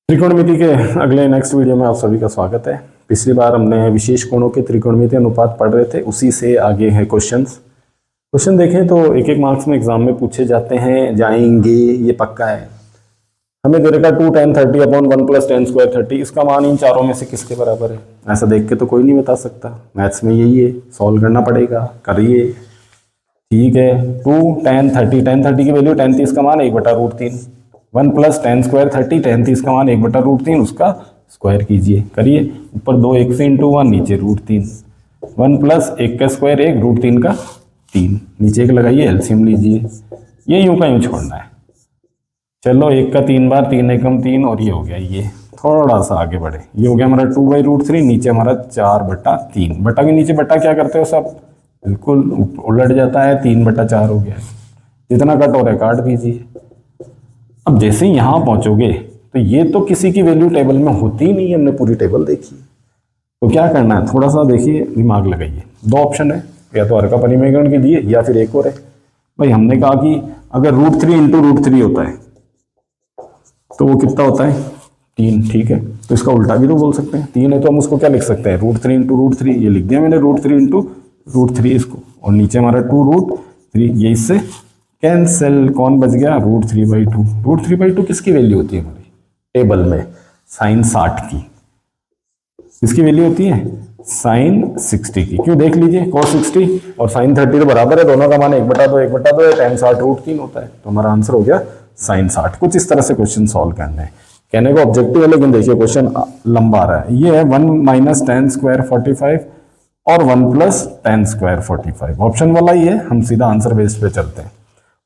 त्रिकोणमिति के अगले next video में आप सभी का स्वागत है। पिछली बार हमने विशेष कोणों के त्रिकोणमिति अनुपात पढ़ रहे थे, उसी से आगे है क्वेश्चन देखें तो एक एक मार्क्स में एग्जाम में पूछे जाते हैं, जाएंगे, ये पक्का है। हमें दे रखा 2 tan 30 अपॉन 1 + tan स्क्वायर 30, इसका मान इन चारों में से किसके बराबर है? ऐसा देख के तो कोई नहीं बता सकता, मैथ्स में यही है, सॉल्व करना पड़ेगा, करिए। ठीक है, 2 tan 30 की वैल्यू tan 30 का मान 1/√3, 1 + tan स्क्वायर 30, tan 30 का मान 1/√3, उसका स्क्वायर कीजिए, करिए। ऊपर 2 1 से इंटू 1, नीचे √3, 1 + 1 का स्क्वायर 1, √3 का 3, नीचे एक लगाइए, एलसीएम लीजिए। ये यूं का यूं छोड़ना है। चलो 1 का 3 बार, 3 एकम 3, और ये हो गया, ये थोड़ा सा आगे बढ़े, ये हो गया हमारा 2/√3, नीचे हमारा 4/3। बटा के नीचे बटा क्या करते हो सब, बिल्कुल उलट जाता है, 3/4 हो गया। जितना कट हो रहा है काट दीजिए। अब जैसे ही यहां पहुंचोगे तो ये तो किसी की वैल्यू टेबल में होती ही नहीं है, हमने पूरी टेबल देखी। तो क्या करना है, थोड़ा सा देखिए, दिमाग लगाइए। 2 ऑप्शन है, या तो हर का परिमेयकरण कीजिए या फिर एक और है। भाई हमने कहा कि अगर √3 × √3 होता है तो वो कितना होता है, 3। ठीक है, तो इसका उल्टा भी तो बोल सकते हैं। 3 है तो हम उसको क्या लिख सकते हैं, √3 × √3, ये लिख दिया मैंने, √3 × √3 इसको, और नीचे हमारा 2√3, ये इससे कैंसिल, कौन बच गया, √3/2। √3/2 किसकी वैल्यू होती है हमारी टेबल में, sin 60 की। किसकी वैल्यू होती है, sin 60 की। क्यों, देख लीजिए, cos 60 और sin 30 तो बराबर है, दोनों का मान 1/2 है, tan 60 √3 होता है, तो हमारा आंसर हो गया sin 60। कुछ इस तरह से क्वेश्चन सॉल्व करने हैं। कहने को ऑब्जेक्टिव है, लेकिन देखिए क्वेश्चन लंबा आ रहा है। ये है 1 - tan स्क्वायर 45 और 1 + tan स्क्वायर 45, ऑप्शन वाला ही है। हम सीधा आंसर बेस पे चलते हैं,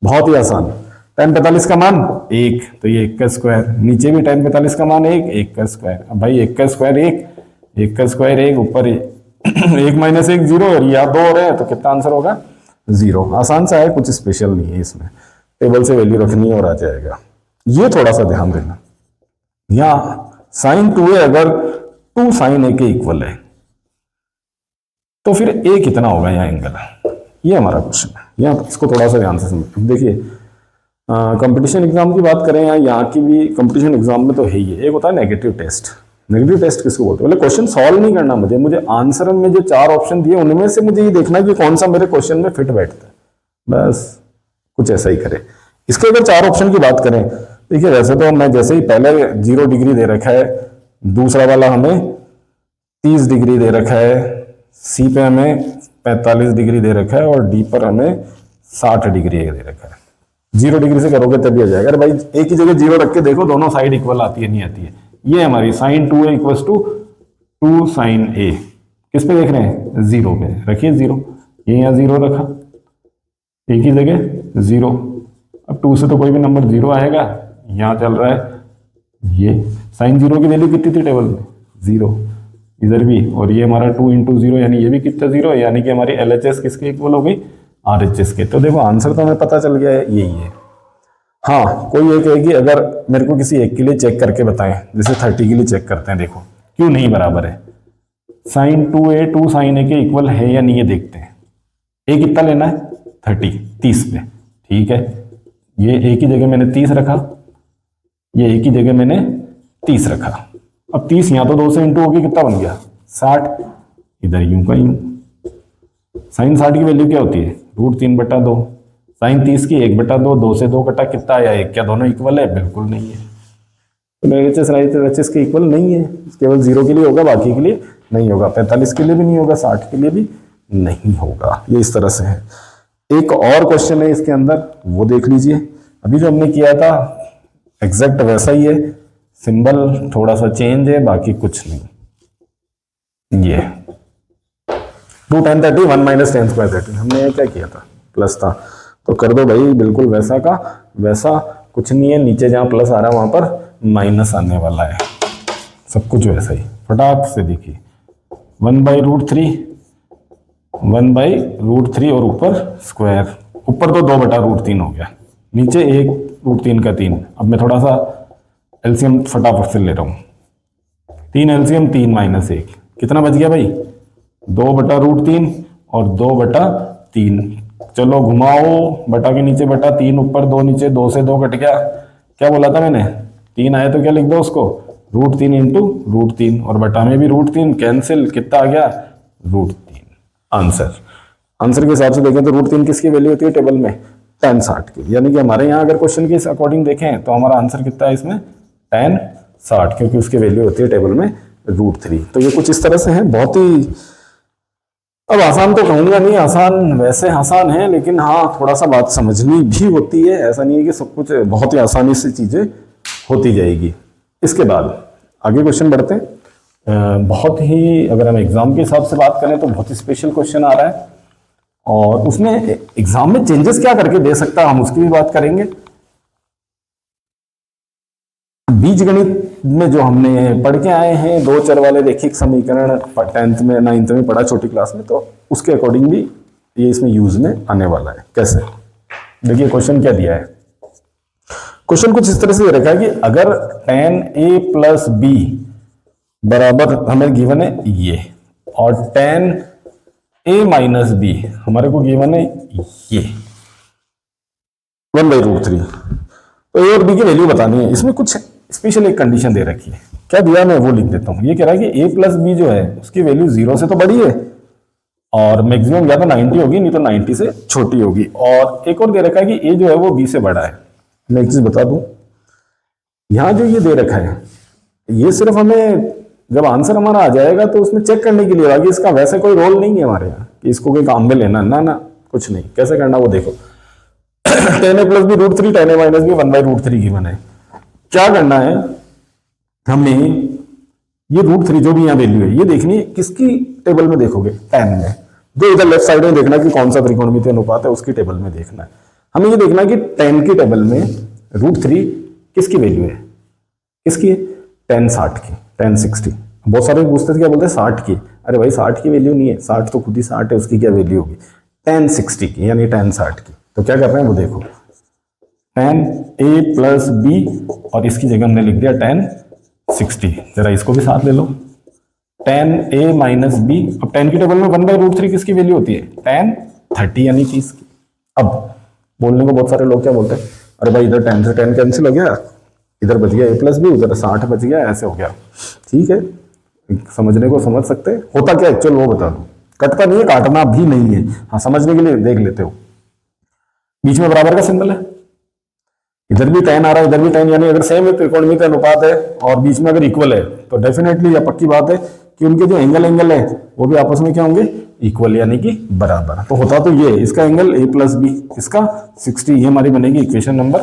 बहुत ही आसान। tan 45 का मान 1, तो ये 1 का स्क्वायर, नीचे भी tan 45 का मान 1, 1 का स्क्वायर। अब भाई 1 का स्क्वायर 1, 1 का स्क्वायर 1, ऊपर 1 - 1 0, और यहाँ 2 हो रहे हैं, तो कितना आंसर होगा, 0। आसान सा है, कुछ स्पेशल नहीं है इसमें, टेबल से वैल्यू रखनी है और आ जाएगा। ये थोड़ा सा ध्यान देना, यहाँ sin 2 है, अगर 2 sin a के इक्वल है तो फिर a कितना होगा यहाँ एंगल, ये हमारा क्वेश्चन है। यहाँ इसको थोड़ा सा ध्यान से समझिए। देखिए कंपटीशन एग्जाम की बात करें, यहाँ की भी कंपटीशन एग्जाम में तो है ही है, एक होता है नेगेटिव टेस्ट। नेगेटिव टेस्ट किसको बोलते हैं, क्वेश्चन सॉल्व नहीं करना मुझे आंसर में जो 4 ऑप्शन दिए उनमें से मुझे ये देखना कि कौन सा मेरे क्वेश्चन में फिट बैठता है, बस कुछ ऐसा ही करे। इसके अगर 4 ऑप्शन की बात करें, देखिए वैसे तो मैं जैसे ही पहले 0 डिग्री दे रखा है, दूसरा वाला हमें 30 डिग्री दे रखा है, सी पे हमें 45 डिग्री दे रखा है, और डी पर हमें 60 डिग्री दे रखा है। 0 डिग्री से करोगे तभी आ जाएगा। अरे भाई एक ही जगह 0 रख के देखो, दोनों साइड इक्वल आती है, नहीं आती है। ये हमारी sin 2a = 2 sin a, किस पे देख रहे हैं, 0 पे रखिए 0, ये यहाँ 0 रखा, एक ही जगह 0। अब 2 से तो कोई भी नंबर 0 आएगा, यहाँ चल रहा है ये sin 0 की वैल्यू कितनी थी टेबल में, 0, इधर भी, और ये हमारा 2 × 0, यानी ये भी कितना 0, यानी कि हमारी LHS किसके इक्वल हो गई, RHS के। तो देखो आंसर तो हमें पता चल गया है, यही है। हाँ, कोई ये कहेगी अगर मेरे को किसी एक के लिए चेक करके बताएं, जैसे 30 के लिए चेक करते हैं, देखो क्यों नहीं बराबर है, sin 2a 2 sin a के इक्वल है या नहीं, ये देखते हैं। a कितना लेना है, 30 पे, ठीक है, ये a की जगह मैंने 30 रखा, ये a की जगह मैंने 30 रखा। अब 30 यहाँ तो 2 से इंटू होगी, कितना बन गया, 60, इधर यूं का यूं। sin 60 की वैल्यू क्या होती है, √3/2, sin 30 की 1/2, 2 से 2 कटा, कितना आया 1, क्या दोनों इक्वल है, बिल्कुल नहीं है। तो LHS के इक्वल नहीं है, केवल 0 के लिए होगा, बाकी के लिए नहीं होगा, 45 के लिए भी नहीं होगा, 60 के लिए भी नहीं होगा। ये इस तरह से है। एक और क्वेश्चन है इसके अंदर, वो देख लीजिए। अभी जो हमने किया था एग्जैक्ट वैसा ही है, सिंबल थोड़ा सा चेंज है, बाकी कुछ नहीं। ये 2 tan 30 1 - tan स्क्वायर 30, हमने क्या किया था, प्लस था, तो कर दो भाई बिल्कुल वैसा का वैसा, कुछ नहीं है, नीचे जहां प्लस आ रहा है वहां पर माइनस आने वाला है, सब कुछ वैसा ही, फटाक से देखिए। 1/√3, 1/√3, और ऊपर स्क्वायर, ऊपर तो 2/√3 हो गया, नीचे 1 √3 का 3। अब मैं थोड़ा सा एलसीएम फटाफट से ले रहा हूँ, 3 एलसीएम 3 - 1, कितना बच गया भाई, 2/√3 और 2/3। चलो घुमाओ, बटा के नीचे बटा, 3 ऊपर 2 नीचे, 2 से 2 कट गया। क्या बोला था मैंने, 3 आए तो क्या लिख दो उसको, √3 इंटू √3 और बटा में भी √3 कैंसिल, कितना आ गया √3। आंसर के हिसाब से देखें तो √3 किसकी वैल्यू होती है टेबल में, tan 60 की। यानी कि हमारे यहाँ अगर क्वेश्चन के इस अकॉर्डिंग देखें तो हमारा आंसर कितना है इसमें tan 60, क्योंकि उसकी वैल्यू होती है टेबल में √3। तो ये कुछ इस तरह से है, बहुत ही, अब आसान तो कहूंगा नहीं, आसान वैसे आसान है लेकिन हाँ थोड़ा सा बात समझनी भी होती है, ऐसा नहीं है कि सब कुछ बहुत ही आसानी से चीजें होती जाएगी। इसके बाद आगे क्वेश्चन बढ़ते हैं। बहुत ही, अगर हम एग्जाम के हिसाब से बात करें तो बहुत ही स्पेशल क्वेश्चन आ रहा है और उसमें एग्जाम में चेंजेस क्या करके दे सकता है हम उसकी भी बात करेंगे। बीज गणित में जो हमने पढ़ के आए हैं दो चर वाले रैखिक समीकरण 10th में 9th में पढ़ा छोटी क्लास में, तो उसके अकॉर्डिंग भी ये इसमें यूज में आने वाला है। कैसे, देखिए क्वेश्चन क्या दिया है। क्वेश्चन कुछ इस तरह से दे रखा है कि अगर tan a प्लस बी बराबर हमें गिवन है ये, और tan a माइनस बी हमारे को गिवन है ये 1/√3, तो a और b की वैल्यू बतानी है। इसमें कुछ स्पेशल एक कंडीशन दे रखी है, क्या दिया मैं वो लिख देता हूं। ये कह रहा है कि a प्लस बी जो है उसकी वैल्यू 0 से तो बड़ी है और मैक्सिमम या तो 90 होगी नहीं तो 90 से छोटी होगी, और एक और दे रखा है कि a जो है वो b से बड़ा है। मैं एक चीज बता दूं, यहां जो ये दे रखा है ये सिर्फ हमें जब आंसर हमारा आ जाएगा तो उसमें चेक करने के लिए, बाकी इसका वैसे कोई रोल नहीं है हमारे यहाँ कि इसको कोई काम में लेना, ना कुछ नहीं। कैसे करना वो देखो। tan a plus B √3, tan a minus B 1/√3 given है। क्या करना है हमें, ये √3 जो भी यहाँ वैल्यू है ये देखनी है किसकी टेबल में देखोगे, tan में। जो इधर लेफ्ट साइड में देखना कि कौन सा त्रिकोणमितीय अनुपात है उसकी टेबल में देखना है। हमें ये देखना है कि tan की टेबल में √3 किसकी वैल्यू है, किसकी है, tan 60 की, tan 60। बहुत सारे पूछते थे क्या बोलते हैं 60 की, अरे भाई 60 की वैल्यू नहीं है, 60 तो खुद ही 60 है, उसकी क्या वैल्यू होगी, tan 60 की यानी tan 60 की। तो क्या कर रहे हैं वो देखो, tan a प्लस बी और इसकी जगह हमने लिख दिया tan 60। जरा इसको भी साथ ले लो, tan a माइनस बी। अब tan की टेबल में 1/√3 किसकी वैल्यू होती है, tan 30 यानी 30 की। अब बोलने को बहुत सारे लोग क्या बोलते हैं, अरे भाई इधर tan से tan कैंसिल हो गया, इधर बच गया a प्लस बी, उधर 60 बच गया, ऐसे हो गया। ठीक है, समझने को समझ सकते हैं, होता क्या एक्चुअल वो बता दो। कटता नहीं है, काटना भी नहीं है, हाँ समझने के लिए देख लेते हो। बीच में बराबर का सिंबल है, इधर भी tan आ रहा है इधर भी tan, यानी अगर सेम त्रिकोणमितीय अनुपात है और बीच में अगर इक्वल है तो डेफिनेटली या पक्की बात है कि उनके जो एंगल है वो भी आपस में क्या होंगे, इक्वल यानी कि बराबर। तो होता तो ये, इसका एंगल a प्लस बी, इसका 60, ये हमारी बनेगी इक्वेशन नंबर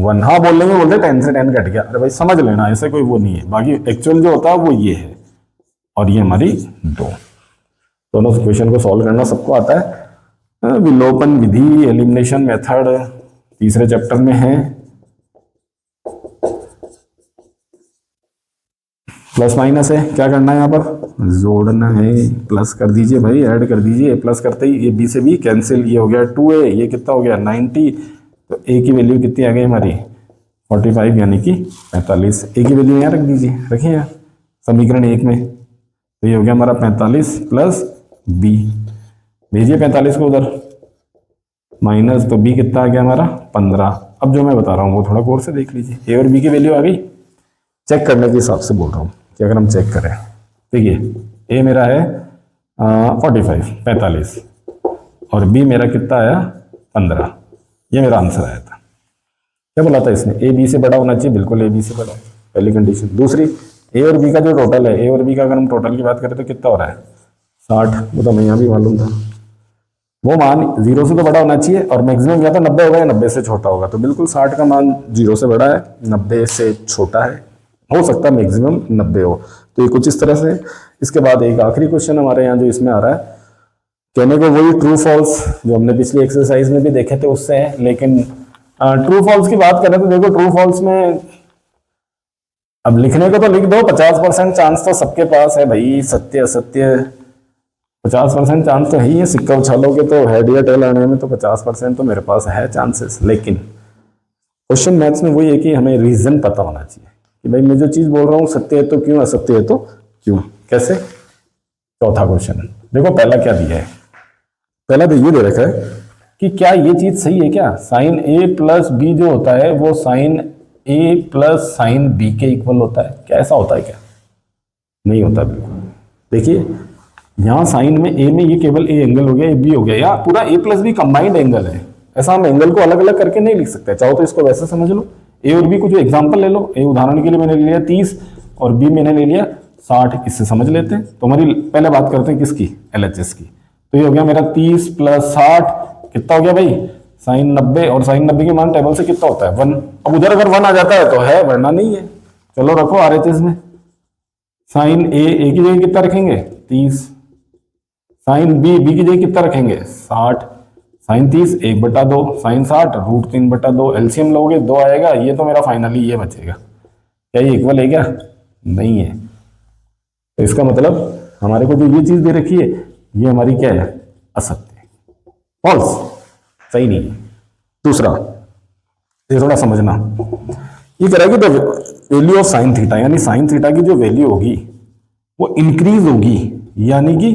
1। हाँ बोल लेंगे, बोलते tan से tan कट गया, अरे भाई समझ लेना ऐसे कोई वो नहीं है, बाकी एक्चुअल जो होता है वो ये है और ये हमारी 2। दोनों इक्वेशन को सॉल्व करना सबको आता है। विलोपन विधि, एलिमिनेशन मेथड तीसरे चैप्टर में है। प्लस माइनस है, क्या करना है यहाँ पर, जोड़ना है। प्लस कर दीजिए भाई, ऐड कर दीजिए। प्लस करते ही ये b से b कैंसिल, ये हो गया 2a, ये कितना हो गया 90। तो a की वैल्यू कितनी आ गई हमारी 45 यानी कि 45। a की वैल्यू यहाँ रख दीजिए, रखिए यहाँ समीकरण 1 में। तो ये हो गया हमारा 45 प्लस b, भेजिए 45 को उधर माइनस, तो b कितना आ गया हमारा 15। अब जो मैं बता रहा हूँ वो थोड़ा गौर से देख लीजिए, a और b की वैल्यू आ गई। चेक करने के हिसाब से बोल रहा हूँ कि अगर हम चेक करें, देखिए a मेरा है 45 और b मेरा कितना आया 15, ये मेरा आंसर आया था। क्या बोला था इसने, a b से बड़ा होना चाहिए, बिल्कुल a b से बड़ा है, पहली कंडीशन। दूसरी, a और b का जो टोटल है, a और b का अगर हम टोटल की बात करें तो कितना हो रहा है 60, वो तो हमें यहाँ भी मालूम था। वो मान 0 से तो बड़ा होना चाहिए और मैक्सिमम या तो 90 होगा या 90 से छोटा होगा, तो बिल्कुल 60 का मान 0 से बड़ा है, 90 से छोटा है, हो सकता है मैक्सिमम 90 हो। तो ये कुछ इस तरह से। इसके बाद एक आखिरी क्वेश्चन हमारे यहाँ जो इसमें आ रहा है, कहने को वही ट्रू फॉल्स जो हमने पिछली एक्सरसाइज में भी देखे थे उससे है, लेकिन ट्रू फॉल्स की बात करें तो देखो ट्रू फॉल्स में अब लिखने को तो लिख दो, 50% चांस तो सबके पास है भाई, सत्य असत्य 50% चांस तो है ही है, सिक्का उछालोगे तो हेड या टेल आने में तो 50% तो मेरे पास है चांसेस। लेकिन क्वेश्चन मैथ्स में वही है कि हमें रीजन पता होना चाहिए कि भाई मैं जो चीज बोल रहा हूँ सत्य है तो क्यों, असत्य है तो क्यों, कैसे। चौथा क्वेश्चन देखो, पहला क्या दिया है, पहला तो ये दे रखा है कि क्या ये चीज सही है क्या, साइन a प्लस बी जो होता है वो साइन ए प्लस साइन बी के इक्वल होता है? क्या ऐसा होता है क्या? नहीं होता बिल्कुल। देखिए यहाँ साइन में ए में ये केवल ए एंगल हो गया, ए बी हो गया, या पूरा ए प्लस बी कंबाइंड एंगल है। ऐसा हम एंगल को अलग अलग करके नहीं लिख सकते। चाहो तो इसको वैसे समझ लो, ए और बी को जो एग्जांपल ले लो, ए उदाहरण के लिए मैंने ले लिया 30 और बी मैंने ले लिया 60, इससे समझ लेते हैं। तो हमारी पहले बात करते हैं किसकी, एलएचएस की। तो ये हो गया मेरा 30 प्लस 60 कितना हो गया भाई, साइन 90, और साइन 90 के मान टेबल से कितना होता है 1। अब उधर अगर 1 आ जाता है तो है, वरना नहीं है। चलो रखो आरएचएस में, साइन ए की जगह कितना रखेंगे 30, साइन बी की जगह कितना रखेंगे 60, साइन 30 1/2, साइन 60 √3/2, एलसीएम लोगे 2 आएगा। ये तो मेरा फाइनली ये बचेगा। क्या ये इक्वल है क्या? नहीं है। तो इसका मतलब हमारे को जो ये चीज दे रखी है ये हमारी क्या है, असत्य, फॉल्स, सही नहीं है। दूसरा ये थोड़ा समझना, ये कह रहा है कि the value of sine theta, यानी साइन थीटा की जो वैल्यू होगी वो इंक्रीज होगी, यानी कि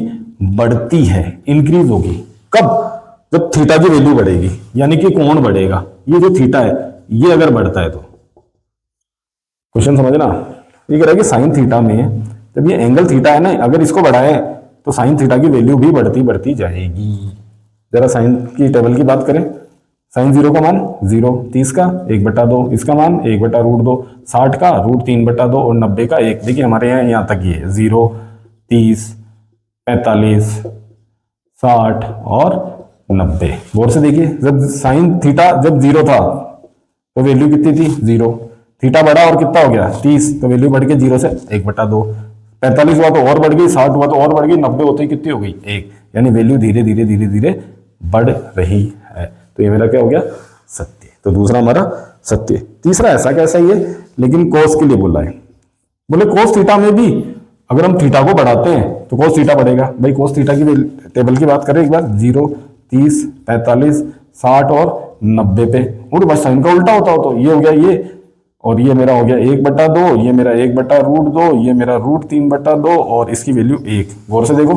बढ़ती है, इंक्रीज होगी। कब? जब थीटा की वैल्यू बढ़ेगी, यानी कि कोण बढ़ेगा। ये जो थीटा है ये अगर बढ़ता है तो, क्वेश्चन समझना, ये कह रहा है कि साइन थीटा में जब ये एंगल थीटा है ना, अगर इसको बढ़ाए तो साइन थीटा की वैल्यू भी बढ़ती बढ़ती जाएगी। जरा साइन की टेबल की बात करें, साइन 0 का मान 0, 30 का 1/2, इसका मान 1/√2, 60 का √3/2 और 90 का 1। देखिए हमारे यहाँ तक ये 0, 30, 45, 60 और 90। गौर से देखिए, जब साइन थीटा जब 0 था तो वैल्यू कितनी थी 0, थीटा बढ़ा और कितना हो गया 30, तो वैल्यू बढ़ के 0 से 1/2, 45 हुआ तो और बढ़ गई, 60 हुआ तो और बढ़ गई, 90 होते ही कितनी हो गई 1, यानी वैल्यू धीरे धीरे धीरे धीरे बढ़ रही है। तो ये मेरा क्या हो गया, सत्य। तो दूसरा हमारा सत्य। तीसरा ऐसा कैसा ही है, लेकिन कोस के लिए बोला है। बोले कोस थीटा में भी अगर हम थीटा को बढ़ाते हैं तो कोस थीटा बढ़ेगा। भाई कोस थीटा की टेबल की बात करें एक बार, 0, 30, 45, 60 और 90 पे, और बस साइन का उल्टा होता हो तो ये हो गया ये, और ये मेरा हो गया 1/2, ये मेरा 1/√2, ये मेरा √3/2 और इसकी वैल्यू 1। गौर से देखो,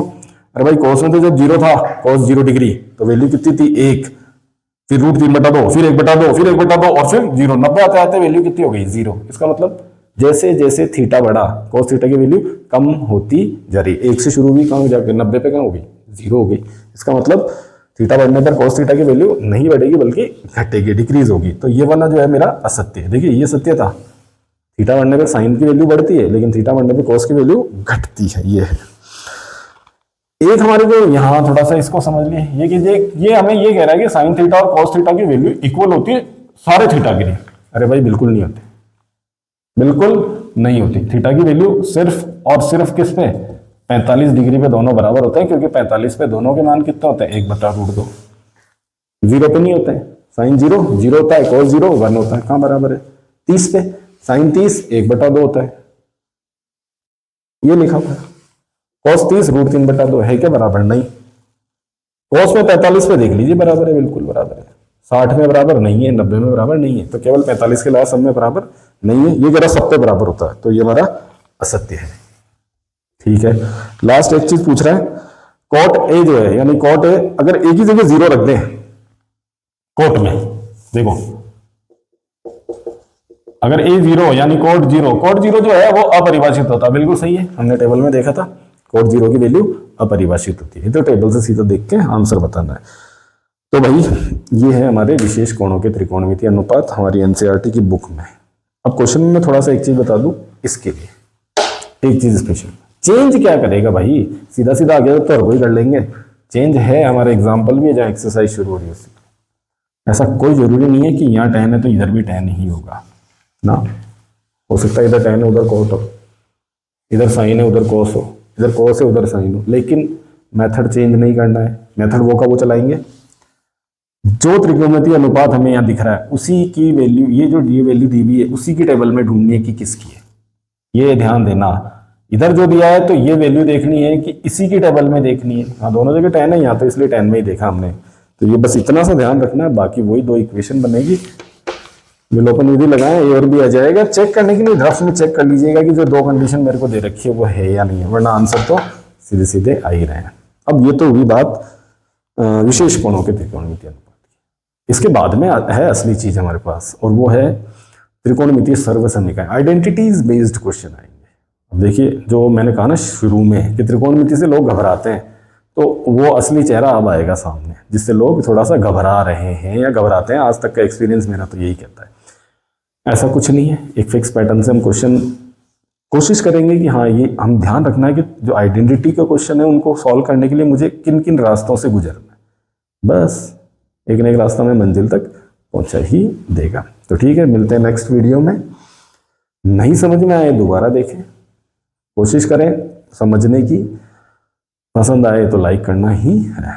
अरे भाई कोस में तो जब 0 था, कोस 0 डिग्री, तो वैल्यू कितनी थी 1, फिर √3/2, फिर 1/2, फिर 1/2 और फिर 0, 90 आते आते वैल्यू कितनी हो गई 0। इसका मतलब जैसे जैसे थीटा बढ़ा कोस थीटा की वैल्यू कम होती जा रही, 1 से शुरू हुई, कहाँ जाकर 90 पे कहाँ हो गई 0 हो गई। इसका मतलब थीटा बढ़ने पर कोस थीटा की वैल्यू नहीं बढ़ेगी बल्कि घटेगी, डिक्रीज होगी। तो ये वाला जो है मेरा असत्य है। देखिए ये सत्य था, थीटा बढ़ने पर साइन की वैल्यू बढ़ती है लेकिन थीटा बढ़ने पर कोस की वैल्यू घटती है, ये है। एक हमारे को यहाँ थोड़ा सा इसको समझ लिए, ये कि ये हमें ये कह रहा है कि साइन थीटा और कॉस थीटा की वैल्यू इक्वल होती है सारे थीटा के लिए। अरे भाई बिल्कुल नहीं होती, बिल्कुल नहीं होती। थीटा की वैल्यू सिर्फ और सिर्फ किस पे, 45 डिग्री पे दोनों बराबर होते हैं, क्योंकि 45 पे दोनों के मान कितना होता है 1/√2, 0 पे नहीं होते हैं। साइन 0 0 होता है, कॉस 0 1 होता है, कहाँ बराबर है 30 पे, साइन 30 1/2 होता है, ये लिखा हुआ है। कॉस 30 √3/2 है क्या बराबर? नहीं। कॉस में 45 पे देख लीजिए बराबर है, बिल्कुल बराबर है। 60 में बराबर नहीं है, 90 में बराबर नहीं है, तो केवल 45 के अलावा सब में बराबर नहीं है। ये जरा सब पे बराबर होता है, तो ये हमारा असत्य है। ठीक है, लास्ट एक चीज पूछ रहा है, कॉट ए जो है, यानी कॉट ए अगर ए की जगह 0 रख दें कोट में, देखो अगर ए 0 यानी कोट 0 जो है वो अपरिभाषित होता है। बिल्कुल सही है, हमने टेबल में देखा था, कोट 0 की वैल्यू अपरिभाषित होती है। तो टेबल से सीधा देख के आंसर बताना है। तो भाई ये है हमारे विशेष कोणों के त्रिकोणमितीय अनुपात हमारी एनसीईआरटी की बुक में। अब क्वेश्चन में थोड़ा सा एक चीज बता दूं, इसके लिए एक चीज स्पेशल, चेंज क्या करेगा भाई, सीधा सीधा आगे तो हर कोई कर लेंगे। चेंज है, हमारे एग्जाम्पल भी है जहाँ एक्सरसाइज शुरू हो रही है उससे। ऐसा कोई जरूरी नहीं है कि यहाँ tan है तो इधर भी tan ही होगा ना, हो सकता है इधर tan है उधर cos हो, इधर साइन है उधर cos हो, इधर cos है उधर साइन हो, लेकिन मेथड चेंज नहीं करना है। मेथड वो का वो चलाएंगे, जो त्रिकोणमितीय अनुपात हमें यहाँ दिख रहा है उसी की वैल्यू, ये जो ये वैल्यू दी हुई है उसी की टेबल में ढूंढनी है कि किसकी है। ये ध्यान देना, इधर जो दिया है तो ये वैल्यू देखनी है कि इसी की टेबल में देखनी है। हाँ दोनों जगह tan है, यहाँ तो इसलिए tan में ही देखा हमने। तो ये बस इतना सा ध्यान रखना है, बाकी वही 2 इक्वेशन बनेगी, विलोपन विधि लगाएं ए और बी आ जाएगा। चेक करने के लिए रफ में चेक कर लीजिएगा कि जो 2 कंडीशन मेरे को दे रखी है वो है या नहीं है, वरना आंसर तो सीधे सीधे आ ही रहे हैं। अब ये तो हुई बात विशेष कोणों के त्रिकोणमितीय अनुपात की। इसके बाद में है असली चीज हमारे पास, और वो है त्रिकोणमितीय सर्वसमीकरण, आइडेंटिटीज बेस्ड क्वेश्चन आएंगे। अब देखिए, जो मैंने कहा ना शुरू में कि त्रिकोणमिति से लोग घबराते हैं, तो वो असली चेहरा अब आएगा सामने, जिससे लोग थोड़ा सा घबरा रहे हैं या घबराते हैं। आज तक का एक्सपीरियंस मेरा तो यही कहता है। ऐसा कुछ नहीं है, एक फिक्स पैटर्न से हम क्वेश्चन कोशिश करेंगे कि हाँ, ये हम ध्यान रखना है कि जो आइडेंटिटी का क्वेश्चन है उनको सॉल्व करने के लिए मुझे किन किन रास्तों से गुजरना है, बस एक न एक रास्ता में मंजिल तक पहुंचा ही देगा। तो ठीक है, मिलते हैं नेक्स्ट वीडियो में। नहीं समझ में आए दोबारा देखें, कोशिश करें समझने की। पसंद आए तो लाइक करना ही है।